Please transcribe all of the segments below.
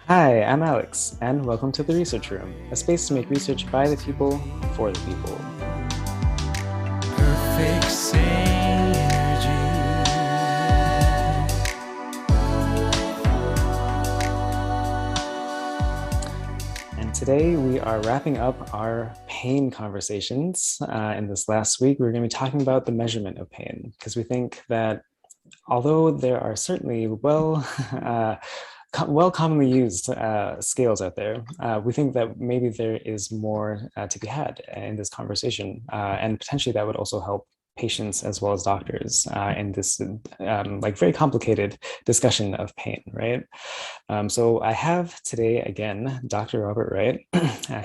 Hi, I'm Alex, and welcome to the Research Room, a space to make research by the people, for the people. Perfect synergy. And today we are wrapping up our pain conversations. In this last week, we're going to be talking about the measurement of pain, because we think that although there are certainly well commonly used scales out there, we think that maybe there is more to be had in this conversation, and potentially that would also help patients as well as doctors in this like very complicated discussion of pain, right? So I have today again Dr. Robert Wright.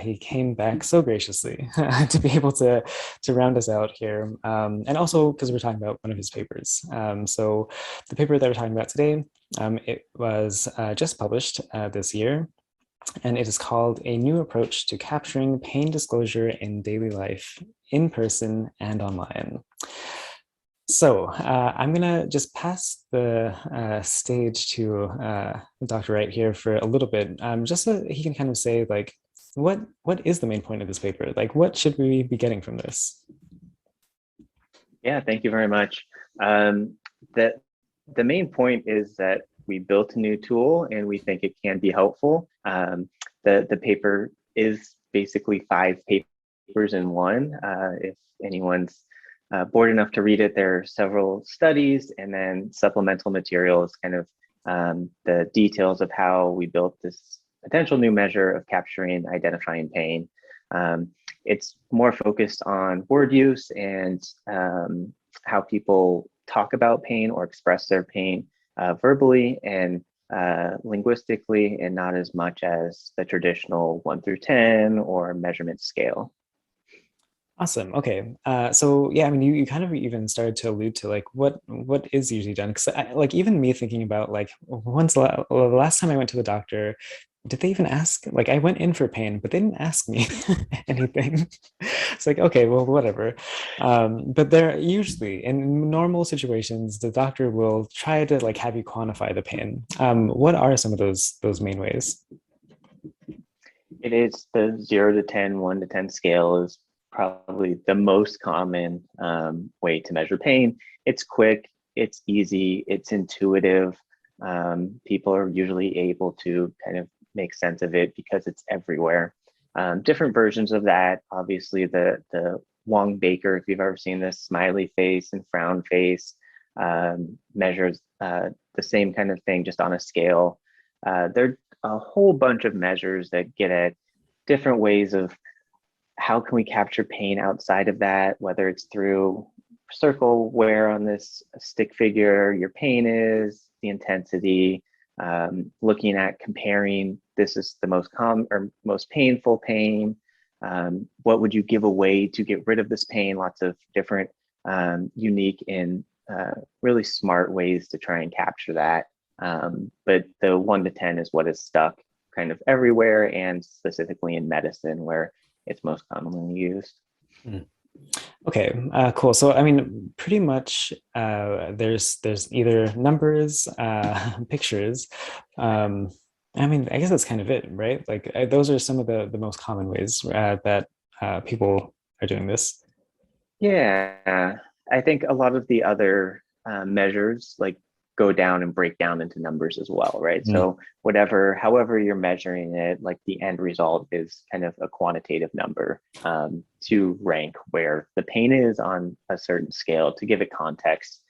He came back so graciously to be able to round us out here, and also because we're talking about one of his papers. So the paper that we're talking about today, it was just published this year, and it is called A New Approach to Capturing Pain Disclosure in Daily Life, in Person and Online. So I'm gonna just pass the stage to Dr. Wright here for a little bit, just so he can kind of say like, what is the main point of this paper? Like, what should we be getting from this? Yeah, thank you very much. Um, the, the main point is that we built a new tool and we think it can be helpful. The paper is basically 5 papers in one. If anyone's bored enough to read it, there are several studies and then supplemental materials, kind of the details of how we built this potential new measure of capturing identifying pain. It's more focused on word use and how people talk about pain or express their pain verbally and linguistically, and not as much as the traditional 1 through 10 or measurement scale. Awesome. Okay. So yeah, I mean, you kind of even started to allude to like what is usually done, because like even me thinking about like the last time I went to the doctor, did they even ask? Like I went in for pain, but they didn't ask me anything. It's like, okay, well, whatever. But they're usually in normal situations, the doctor will try to like have you quantify the pain. What are some of those main ways? It is the 0 to 10, 1 to 10 scale is probably the most common way to measure pain. It's quick, it's easy, it's intuitive. People are usually able to kind of make sense of it because it's everywhere. Different versions of that, obviously the Wong Baker, if you've ever seen this, smiley face and frown face, measures the same kind of thing, just on a scale. There are a whole bunch of measures that get at different ways of how can we capture pain outside of that, whether it's through circle where on this stick figure your pain is, the intensity, looking at comparing, this is the most common or most painful pain. What would you give away to get rid of this pain? Lots of different unique and really smart ways to try and capture that. But the 1 to 10 is what is stuck kind of everywhere, and specifically in medicine where it's most commonly used. Hmm. Okay, cool. So I mean, pretty much there's either numbers, pictures. Um, I mean, I guess that's kind of it, right? Like those are some of the most common ways that people are doing this. Yeah, I think a lot of the other measures like go down and break down into numbers as well, right? Mm. So whatever, however you're measuring it, like the end result is kind of a quantitative number to rank where the pain is on a certain scale to give it context.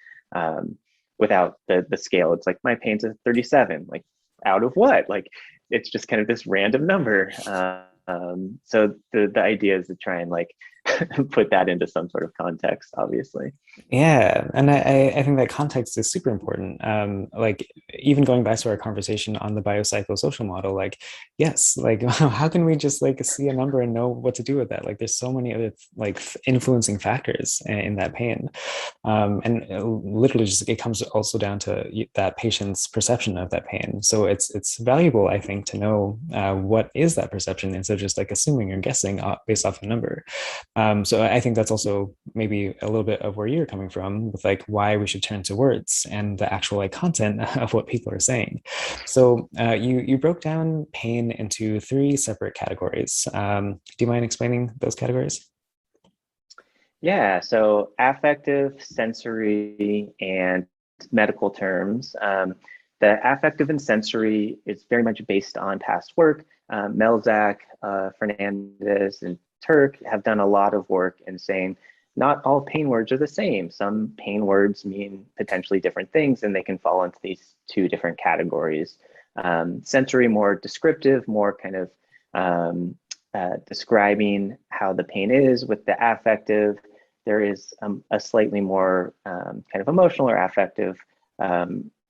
Without the scale, it's like my pain's a 37, like out of what? Like it's just kind of this random number. So the idea is to try and like put that into some sort of context, obviously. Yeah, and I think that context is super important. Like even going back to our conversation on the biopsychosocial model, like yes, like how can we just like see a number and know what to do with that? Like there's so many other like influencing factors in that pain, and literally just it comes also down to that patient's perception of that pain. So it's valuable, I think, to know what is that perception instead of just like assuming or guessing based off a number. So I think that's also maybe a little bit of where you're coming from with like why we should turn to words and the actual like content of what people are saying. So you broke down pain into three separate categories. Do you mind explaining those categories? Yeah, so affective, sensory, and medical terms. The affective and sensory is very much based on past work. Melzak, Fernandez, and Turk have done a lot of work in saying not all pain words are the same. Some pain words mean potentially different things, and they can fall into these two different categories. Sensory, more descriptive, more kind of describing how the pain is. With the affective, there is a slightly more kind of emotional or affective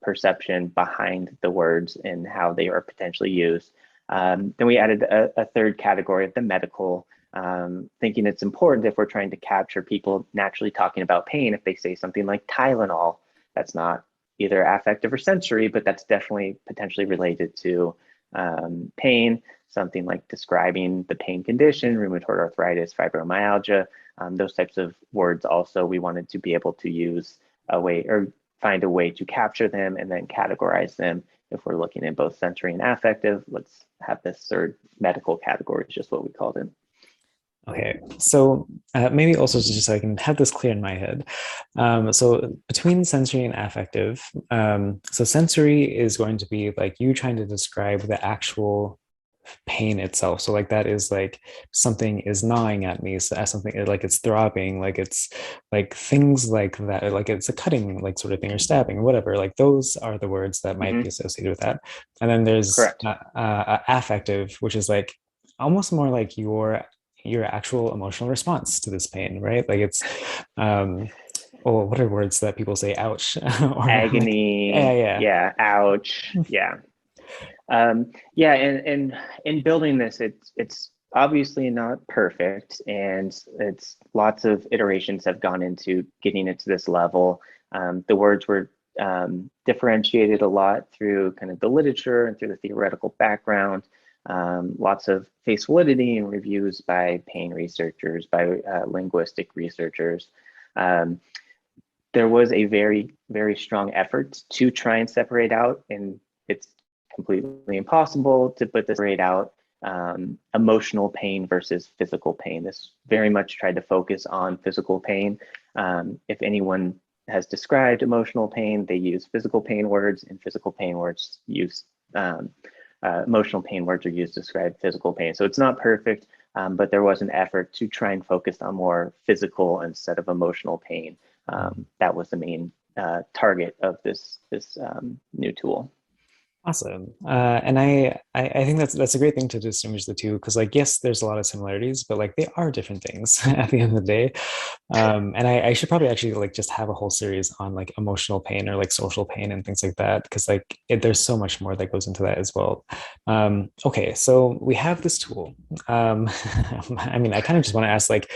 perception behind the words and how they are potentially used. Then we added a third category of the medical, thinking it's important if we're trying to capture people naturally talking about pain. If they say something like Tylenol, that's not either affective or sensory, but that's definitely potentially related to pain. Something like describing the pain condition, rheumatoid arthritis, fibromyalgia, those types of words also we wanted to be able to use a way or find a way to capture them and then categorize them. If we're looking at both sensory and affective, let's have this third medical category, is just what we called it. Okay, so maybe also just so I can have this clear in my head. So between sensory and affective, so sensory is going to be like you trying to describe the actual pain itself. So like that is like something is gnawing at me, so as something like it's throbbing, like it's like things like that, like it's a cutting like sort of thing or stabbing or whatever. Like those are the words that might be associated with that. And then there's Correct. affective, which is like almost more like your actual emotional response to this pain, right? Like it's oh, what are words that people say ouch or like yeah, Agony, yeah. yeah, ouch, yeah. Yeah, and in building this, it's obviously not perfect, and it's lots of iterations have gone into getting it to this level. The words were differentiated a lot through kind of the literature and through the theoretical background. Lots of face validity and reviews by pain researchers, by linguistic researchers. There was a very, very strong effort to try and separate out, and it's completely impossible to put this separate out emotional pain versus physical pain. This very much tried to focus on physical pain. If anyone has described emotional pain, they use physical pain words, and physical pain words use emotional pain words are used to describe physical pain. So it's not perfect, but there was an effort to try and focus on more physical instead of emotional pain. That was the main target of this new tool. Awesome. And I think that's a great thing to distinguish the two, because like yes, there's a lot of similarities, but like they are different things at the end of the day. And I should probably actually like just have a whole series on like emotional pain or like social pain and things like that, because like there's so much more that goes into that as well. Okay, so we have this tool. I mean, I kind of just want to ask like,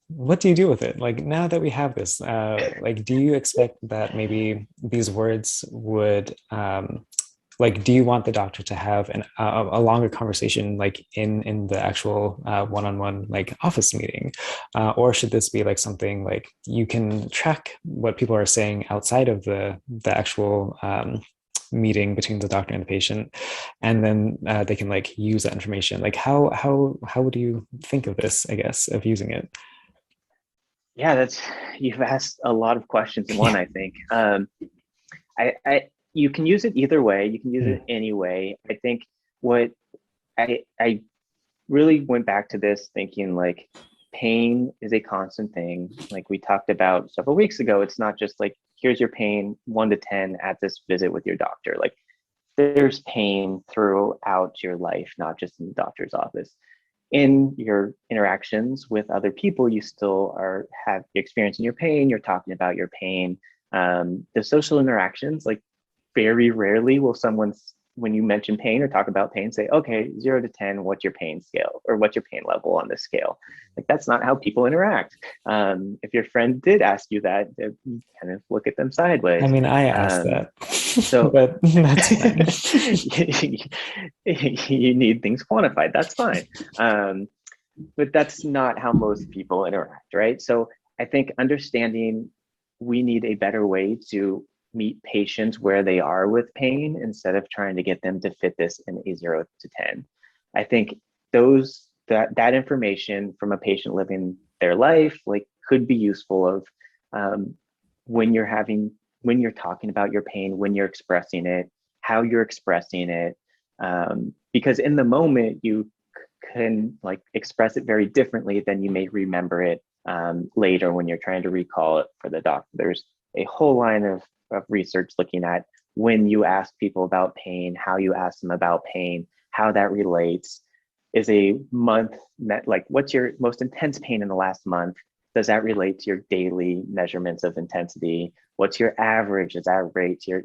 what do you do with it? Like now that we have this, like, do you expect that maybe these words would like do you want the doctor to have a longer conversation like in the actual one-on-one like office meeting, or should this be like something like you can track what people are saying outside of the actual meeting between the doctor and the patient, and then they can like use that information? Like how would you think of this, I guess, of using it? Yeah, you've asked a lot of questions in one, I think. You can use it either way. You can use it any way. I think what I really went back to this thinking like pain is a constant thing. Like we talked about several weeks ago, it's not just like, here's your pain 1 to 10 at this visit with your doctor. Like there's pain throughout your life, not just in the doctor's office. In your interactions with other people, you still have experiencing your pain. You're talking about your pain. The social interactions, like very rarely will someone, when you mention pain or talk about pain, say, okay, 0 to 10, what's your pain scale or what's your pain level on this scale? Like that's not how people interact. If your friend did ask you that, you kind of look at them I sideways. mean, I asked that, So but that's fine. you need things quantified. That's fine. but that's not how most people interact, right? So I think understanding we need a better way to meet patients where they are with pain instead of trying to get them to fit this in a 0 to 10. I think that information from a patient living their life like could be useful of um, when you're talking about your pain, when you're expressing it, how you're expressing it, because in the moment you can like express it very differently than you may remember it later when you're trying to recall it for the doctor. There's a whole line of research looking at when you ask people about pain, how you ask them about pain, how that relates. Is a month like what's your most intense pain in the last month? Does that relate to your daily measurements of intensity? What's your average? Does that relate to your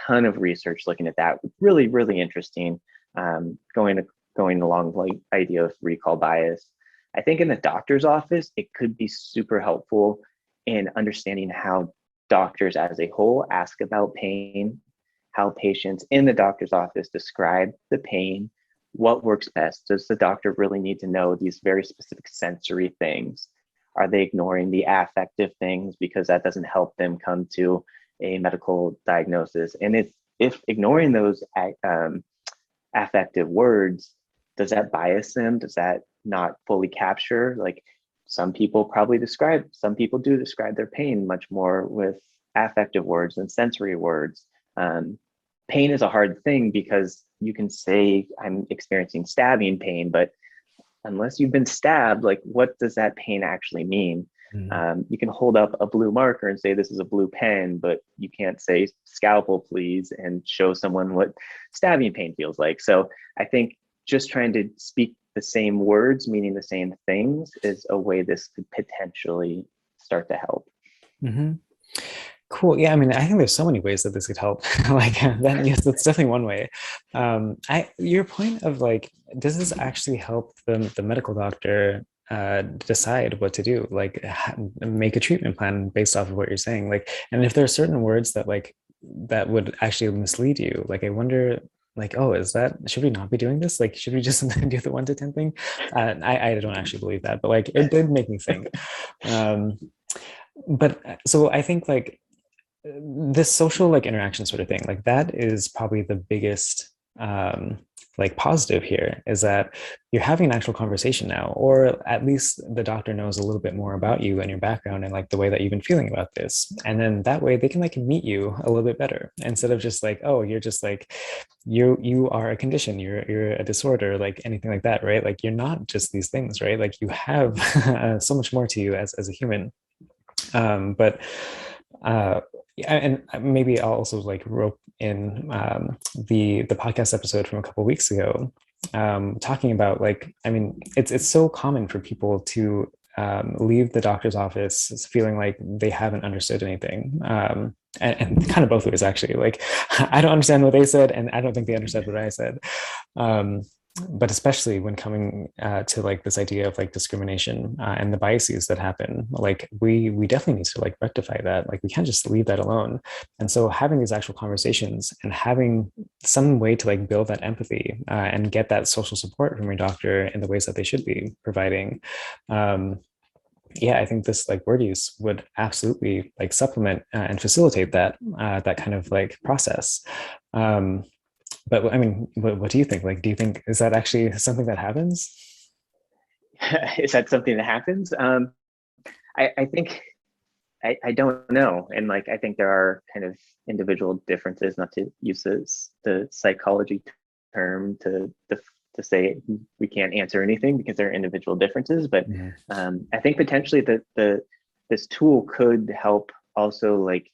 ton of research looking at that? Really, really interesting. Going along like idea of recall bias. I think in the doctor's office, it could be super helpful in understanding how doctors as a whole ask about pain, how patients in the doctor's office describe the pain, what works best. Does the doctor really need to know these very specific sensory things? Are they ignoring the affective things because that doesn't help them come to a medical diagnosis? And if ignoring those affective words, does that bias them? Does that not fully capture? Like some people do describe their pain much more with affective words than sensory words. Pain is a hard thing because you can say I'm experiencing stabbing pain, but unless you've been stabbed, like what does that pain actually mean? You can hold up a blue marker and say this is a blue pen, but you can't say scalpel please and show someone what stabbing pain feels like. So I think just trying to speak the same words meaning the same things is a way this could potentially start to help. Mm-hmm. Cool. Yeah, I mean, I think there's so many ways that this could help. Like that, yes, that's definitely one way. Your point of like, does this actually help the medical doctor decide what to do? Like, make a treatment plan based off of what you're saying. Like, and if there are certain words that like that would actually mislead you, like, I wonder. Like, oh, should we not be doing this? Like, should we just do the 1 to 10 thing? I don't actually believe that, but like, it did make me think. Um, but so I think like this social like interaction sort of thing, like that is probably the biggest like positive here, is that you're having an actual conversation now, or at least the doctor knows a little bit more about you and your background and like the way that you've been feeling about this, and then that way they can like meet you a little bit better instead of just like, oh, you're just like you are a condition, you're a disorder, like anything like that, right? Like you're not just these things, right? Like you have so much more to you as a human. But yeah, and maybe I'll also like rope in the podcast episode from a couple of weeks ago, talking about like, I mean, it's so common for people to leave the doctor's office feeling like they haven't understood anything. And kind of both ways actually. Like, I don't understand what they said, and I don't think they understood what I said. Um, but especially when coming to like this idea of like discrimination and the biases that happen, like we definitely need to like rectify that. Like we can't just leave that alone. And so having these actual conversations and having some way to like build that empathy and get that social support from your doctor in the ways that they should be providing, yeah, I think this like word use would absolutely like supplement and facilitate that kind of like process. But I mean, what do you think? Like, do you think, is that actually something that happens? Is that something that happens? I think I don't know, and like I think there are kind of individual differences. Not to use the psychology term to say we can't answer anything because there are individual differences, but I think potentially the this tool could help also like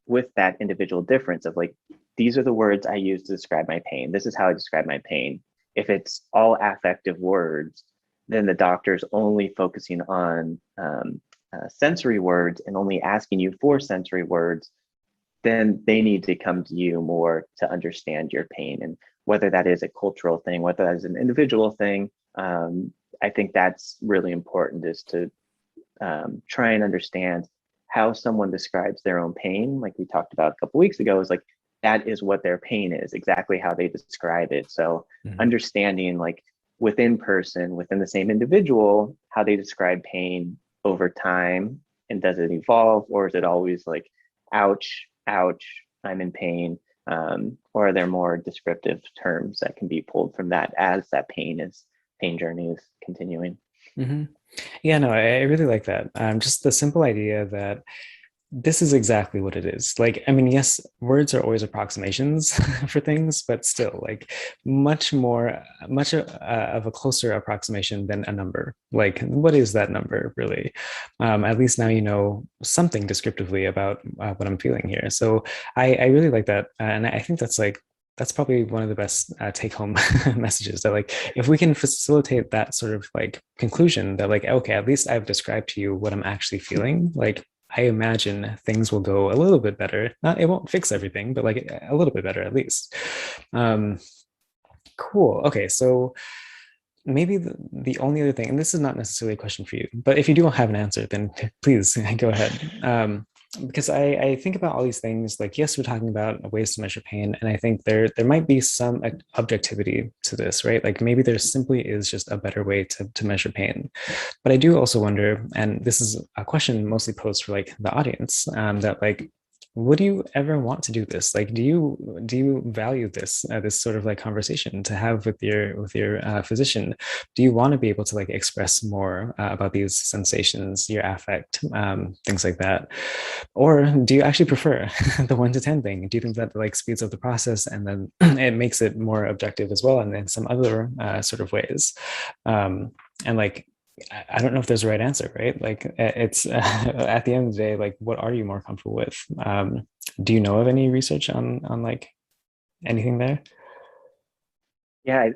with that individual difference of like, these are the words I use to describe my pain. This is how I describe my pain. If it's all affective words, then the doctor's only focusing on sensory words and only asking you for sensory words, then they need to come to you more to understand your pain. And whether that is a cultural thing, whether that is an individual thing, I think that's really important, is to try and understand how someone describes their own pain. Like we talked about a couple weeks ago, is like, that is what their pain is, exactly how they describe it. So understanding like within person, within the same individual, how they describe pain over time, and does it evolve, or is it always like, ouch, ouch, I'm in pain? Or are there more descriptive terms that can be pulled from that as that pain journey is continuing? Mhm. Yeah, no, I really like that. Just the simple idea that this is exactly what it is. Like, I mean, yes, words are always approximations for things, but still, like, much of a closer approximation than a number. Like, what is that number really? At least now you know something descriptively about what I'm feeling here. So I really like that, and I think that's probably one of the best take-home messages, that like if we can facilitate that sort of like conclusion that like, okay, at least I've described to you what I'm actually feeling, like I imagine things will go a little bit better. Not, it won't fix everything, but like a little bit better at least. Um, cool. Okay, so maybe the only other thing, and this is not necessarily a question for you, but if you don't have an answer, then please go ahead. Because I think about all these things, like, yes, we're talking about ways to measure pain, and I think there might be some objectivity to this, right? Like maybe there simply is just a better way to measure pain. But I do also wonder, and this is a question mostly posed for like the audience, that like, would you ever want to do this? Like, do you value this sort of like conversation to have with your physician? Do you want to be able to like express more about these sensations, your affect, things like that? Or do you actually prefer the 1 to 10 thing? Do you think that like speeds up the process and then it makes it more objective as well, and in some other sort of ways? And like, I don't know if there's a right answer, right? Like it's at the end of the day, like what are you more comfortable with? Do you know of any research on like anything there? Yeah,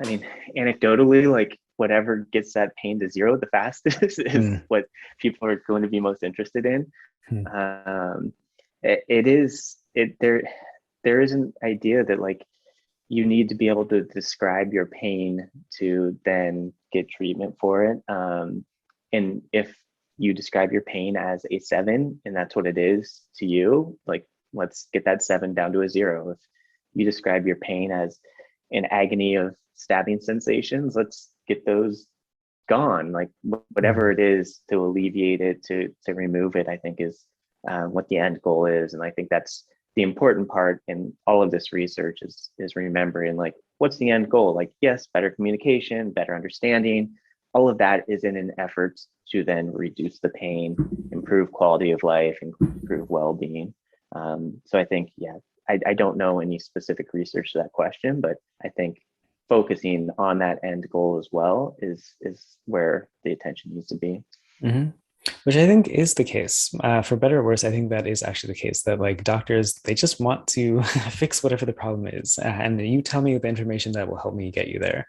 I mean, anecdotally, like whatever gets that pain to zero the fastest is Mm, what people are going to be most interested in. mm, Um, it is it there is an idea that like you need to be able to describe your pain to then get treatment for it. And if you describe your pain as a 7 and that's what it is to you, like let's get that 7 down to a 0. If you describe your pain as an agony of stabbing sensations, let's get those gone. Like whatever mm, it is to alleviate it, to remove it, I think is what the end goal is. And I think that's the important part in all of this research is remembering like what's the end goal. Like yes, better communication, better understanding, all of that is in an effort to then reduce the pain, improve quality of life, improve well-being. So I think, yeah, I don't know any specific research to that question, but I think focusing on that end goal as well is where the attention needs to be. mhm. Which I think is the case. For better or worse, I think that is actually the case, that like doctors, they just want to fix whatever the problem is. And you tell me the information that will help me get you there.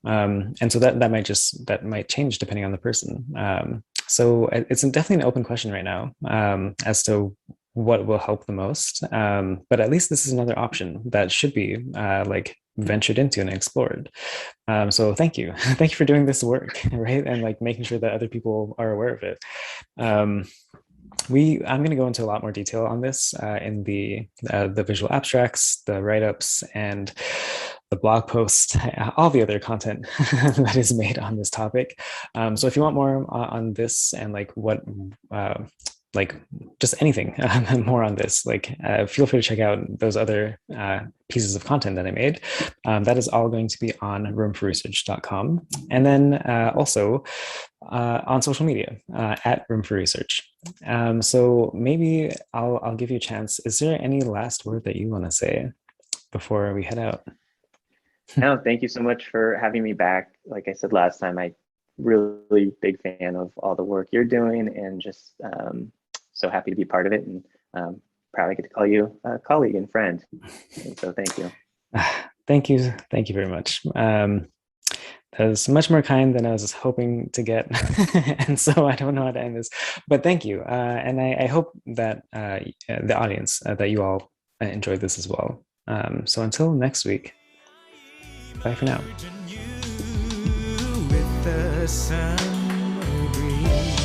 And so that might change depending on the person. So it's definitely an open question right now, as to what will help the most. But at least this is another option that should be like ventured into and explored. So thank you. Thank you for doing this work, right? And like making sure that other people are aware of it. Um, I'm going to go into a lot more detail on this in the visual abstracts, the write-ups, and the blog post, all the other content that is made on this topic. So if you want more on this and like what uh, like just anything more on this, like feel free to check out those other pieces of content that I made. That is all going to be on roomforresearch.com. And then also on social media at Room for Research. So maybe I'll give you a chance. Is there any last word that you want to say before we head out? No, thank you so much for having me back. Like I said last time, I really big fan of all the work you're doing, and just so happy to be part of it, and proud I get to call you a colleague and friend. And so thank you. Thank you very much. That was much more kind than I was hoping to get, and so I don't know how to end this. But thank you, and I hope that the audience, that you all enjoyed this as well. So until next week, bye for now. With the summer breeze.